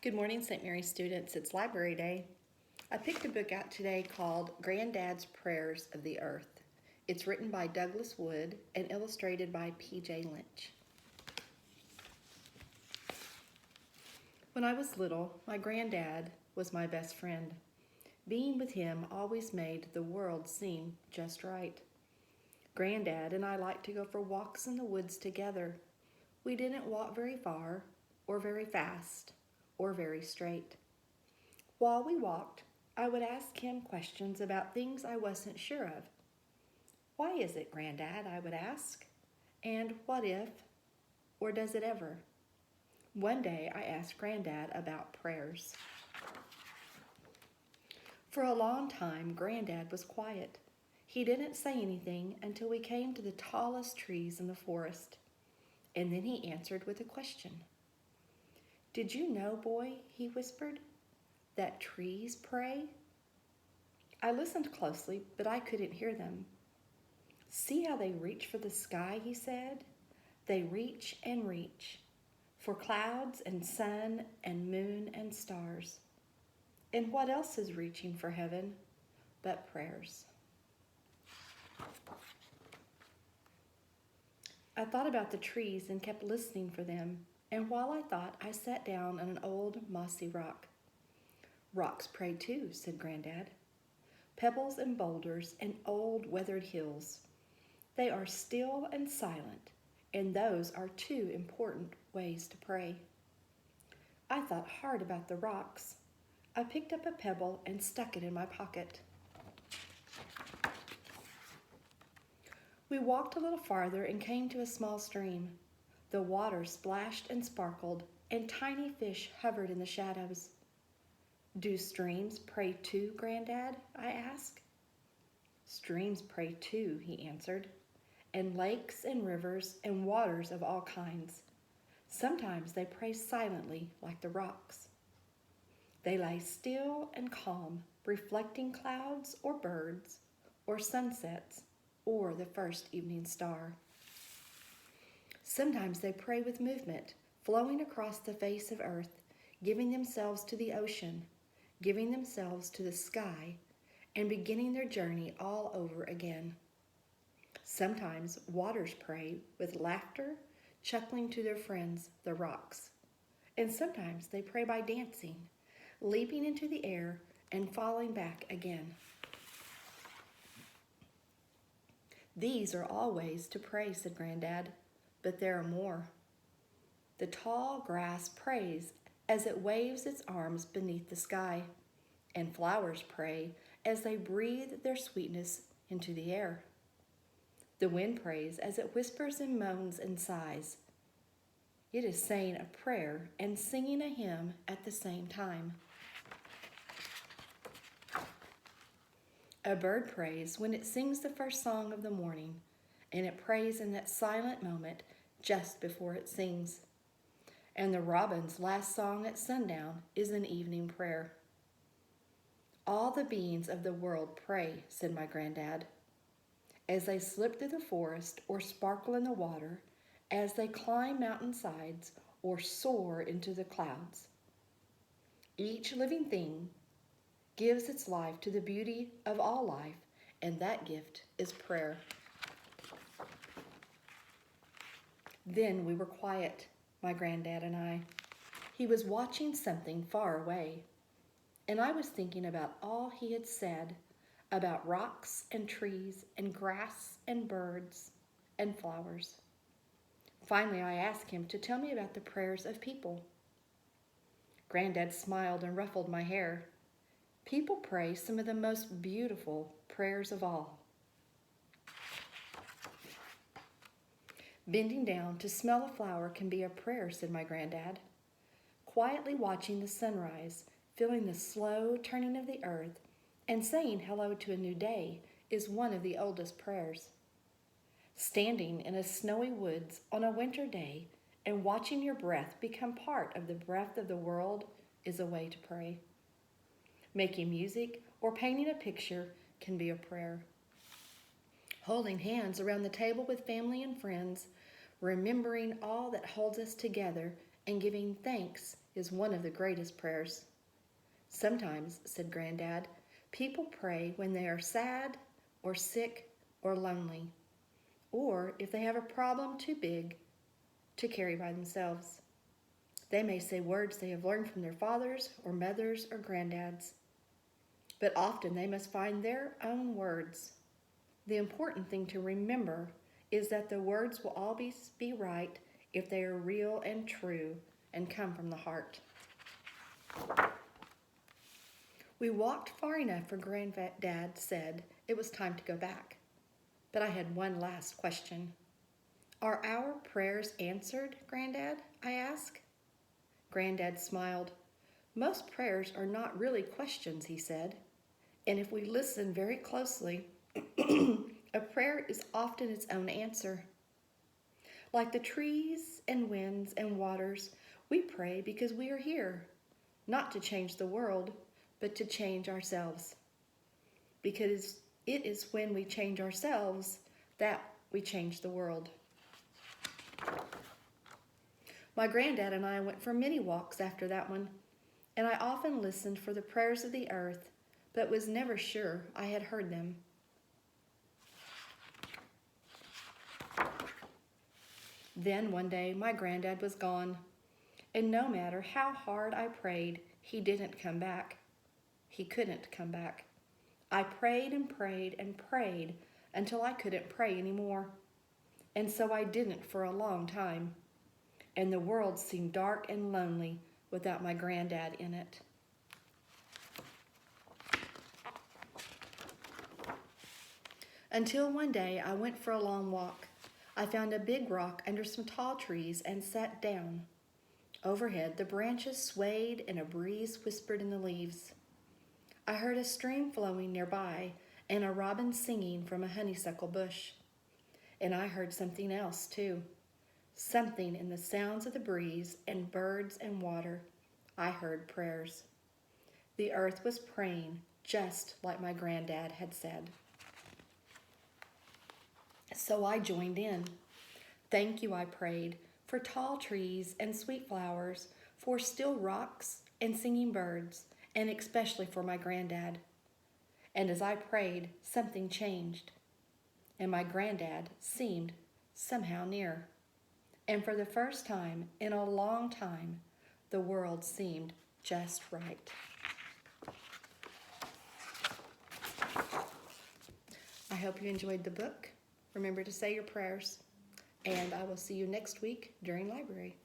Good morning, St. Mary students. It's Library Day. I picked a book out today called Granddad's Prayers of the Earth. It's written by Douglas Wood and illustrated by P.J. Lynch. When I was little, my granddad was my best friend. Being with him always made the world seem just right. Granddad and I liked to go for walks in the woods together. We didn't walk very far, or very fast, or very straight. While we walked, I would ask him questions about things I wasn't sure of. Why is it, Granddad? I would ask. And what if, or does it ever? One day I asked Granddad about prayers. For a long time, Granddad was quiet. He didn't say anything until we came to the tallest trees in the forest. And then he answered with a question. Did you know, boy, he whispered, that trees pray? I listened closely, but I couldn't hear them. See how they reach for the sky, he said. They reach and reach for clouds and sun and moon and stars. And what else is reaching for heaven but prayers? I thought about the trees and kept listening for them, and while I thought, I sat down on an old mossy rock. Rocks pray too, said Granddad. Pebbles and boulders and old weathered hills. They are still and silent, and those are two important ways to pray. I thought hard about the rocks. I picked up a pebble and stuck it in my pocket. We walked a little farther and came to a small stream. The water splashed and sparkled, and tiny fish hovered in the shadows. Do streams pray too, Granddad? I asked. Streams pray too, he answered, and lakes and rivers and waters of all kinds. Sometimes they pray silently like the rocks. They lie still and calm, reflecting clouds or birds or sunsets or the first evening star. Sometimes they pray with movement, flowing across the face of earth, giving themselves to the ocean, giving themselves to the sky, and beginning their journey all over again. Sometimes waters pray with laughter, chuckling to their friends, the rocks. And sometimes they pray by dancing, leaping into the air and falling back again. These are all ways to pray, said Granddad, but there are more. The tall grass prays as it waves its arms beneath the sky, and flowers pray as they breathe their sweetness into the air. The wind prays as it whispers and moans and sighs. It is saying a prayer and singing a hymn at the same time. A bird prays when it sings the first song of the morning, and it prays in that silent moment just before it sings. And the robin's last song at sundown is an evening prayer. All the beings of the world pray, said my granddad, as they slip through the forest or sparkle in the water, as they climb mountainsides or soar into the clouds. Each living thing gives its life to the beauty of all life, and that gift is prayer. Then we were quiet, my granddad and I. He was watching something far away, and I was thinking about all he had said about rocks and trees and grass and birds and flowers. Finally, I asked him to tell me about the prayers of people. Granddad smiled and ruffled my hair. People pray some of the most beautiful prayers of all. Bending down to smell a flower can be a prayer, said my granddad. Quietly watching the sunrise, feeling the slow turning of the earth, and saying hello to a new day is one of the oldest prayers. Standing in a snowy woods on a winter day and watching your breath become part of the breath of the world is a way to pray. Making music or painting a picture can be a prayer. Holding hands around the table with family and friends, remembering all that holds us together and giving thanks is one of the greatest prayers. Sometimes, said Granddad, people pray when they are sad or sick or lonely, or if they have a problem too big to carry by themselves. They may say words they have learned from their fathers or mothers or granddads, but often they must find their own words. The important thing to remember is that the words will always be right if they are real and true and come from the heart. We walked far enough for Granddad said it was time to go back. But I had one last question. Are our prayers answered, Granddad? I asked. Granddad smiled. Most prayers are not really questions, he said. And if we listen very closely, a prayer is often its own answer. Like the trees and winds and waters, we pray because we are here, not to change the world, but to change ourselves. Because it is when we change ourselves that we change the world. My granddad and I went for many walks after that one, and I often listened for the prayers of the earth, but was never sure I had heard them. Then one day my granddad was gone, and no matter how hard I prayed, he didn't come back. He couldn't come back. I prayed and prayed and prayed until I couldn't pray anymore. And so I didn't for a long time. And the world seemed dark and lonely without my granddad in it. Until one day I went for a long walk. I found a big rock under some tall trees and sat down. Overhead, the branches swayed and a breeze whispered in the leaves. I heard a stream flowing nearby and a robin singing from a honeysuckle bush. And I heard something else, too. Something in the sounds of the breeze and birds and water. I heard prayers. The earth was praying just like my granddad had said. So I joined in. Thank you, I prayed, for tall trees and sweet flowers, for still rocks and singing birds, and especially for my granddad. And as I prayed, something changed, and my granddad seemed somehow near. And for the first time in a long time, the world seemed just right. I hope you enjoyed the book. Remember to say your prayers, and I will see you next week during library.